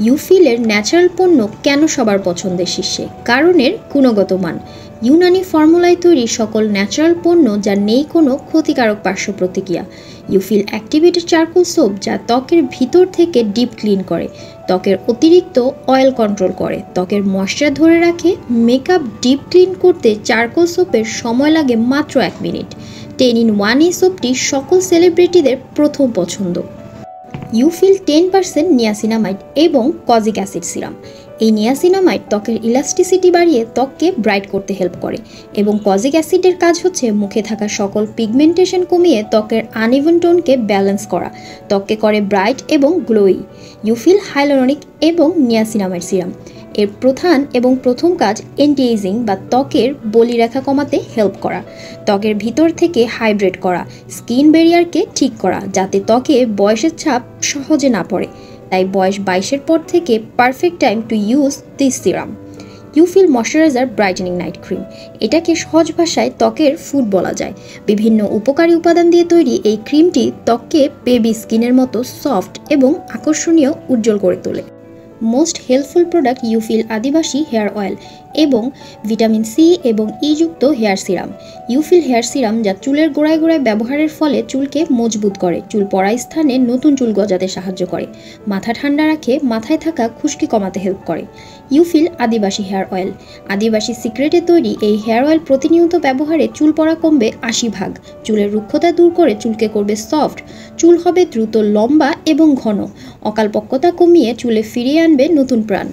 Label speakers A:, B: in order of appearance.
A: ইউফিলের natural পণ্য কেন সবার পছন্দের শীর্ষে? কারণের গুণগত মান। ইউনানি ফর্মুলায় তৈরি সকল ন্যাচারাল পণ্য যার নেই কোনো ক্ষতিকারক পার্শ্ব প্রতিক্রিয়া। ইউফিল অ্যাক্টিভেটেড চারকোল সোপ যা ত্বকের ভিতর থেকে ডিপ ক্লিন করে, ত্বকের অতিরিক্ত অয়েল কন্ট্রোল করে, ত্বকের ময়েশ্চার ধরে রাখে। মেকআপ ডিপ ক্লিন করতে চারকোল সোপের সময় লাগে মাত্র 1 মিনিট। 10 in 1 এই সোপটি সকল সেলিব্রিটিদের প্রথম পছন্দ। ইউফিল 10% নিয়াসিনামাইড এবং কজিক অ্যাসিড সিরাম। এই নিয়াসিনামাইড ত্বকের ইলাস্টিসিটি বাড়িয়ে ত্বককে ব্রাইট করতে হেল্প করে এবং কজিক অ্যাসিডের কাজ হচ্ছে মুখে থাকা সকল পিগমেন্টেশন কমিয়ে ত্বকের আনইভেন টোনকে ব্যালেন্স করা, ত্বককে করে ব্রাইট এবং গ্লোই। ইউফিল হাইলোরনিক এবং নিয়াসিনামাইড সিরাম এর প্রথম কাজ অ্যান্টি এজিং বা ত্বকের বলিরেখা কমাতে হেল্প করা, ত্বকের ভিতর থেকে হাইড্রেট করা, স্কিন ব্যারিয়ারকে ঠিক করা যাতে ত্বকে বয়সের ছাপ সহজে না পড়ে। তাই বয়স 22-এর পর থেকে perfect time to use this serum. ইউফিল ময়শ্চারাইজার ব্রাইটেনিং নাইট ক্রিম, এটাকে সহজ ভাষায় ত্বকের ফুড বলা যায়। বিভিন্ন উপকারী উপাদান দিয়ে তৈরি এই ক্রিমটি ত্বককে বেবি স্কিনের মতো সফট এবং আকর্ষণীয় উজ্জ্বল করে তোলে। মোস্ট হেল্পফুল প্রোডাক্ট ইউফিল আদিবাসী হেয়ার অয়েল এবং ভিটামিন সি এবং ই যুক্ত হেয়ার সিরাম। ইউফিল হেয়ার সিরাম যা চুলের গোড়ায় গোড়ায় ব্যবহারের ফলে চুলকে মজবুত করে, চুল পড়া স্থানে নতুন চুল গজাতে সাহায্য করে, মাথা ঠান্ডা রাখে, মাথায় থাকা খুশকি কমাতে হেল্প করে। ইউফিল আদিবাসী হেয়ার অয়েল, আদিবাসী সিক্রেটে তৈরি এই হেয়ার অয়েল প্রতিনিয়ত ব্যবহারে চুল পড়া কমবে 80 ভাগ, চুলের রুক্ষতা দূর করে চুলকে করবে সফট, চুল হবে দ্রুত লম্বা এবং ঘন, অকালপক্কতা কমিয়ে চুলে ফিরিয়ে আনবে নতুন প্রাণ।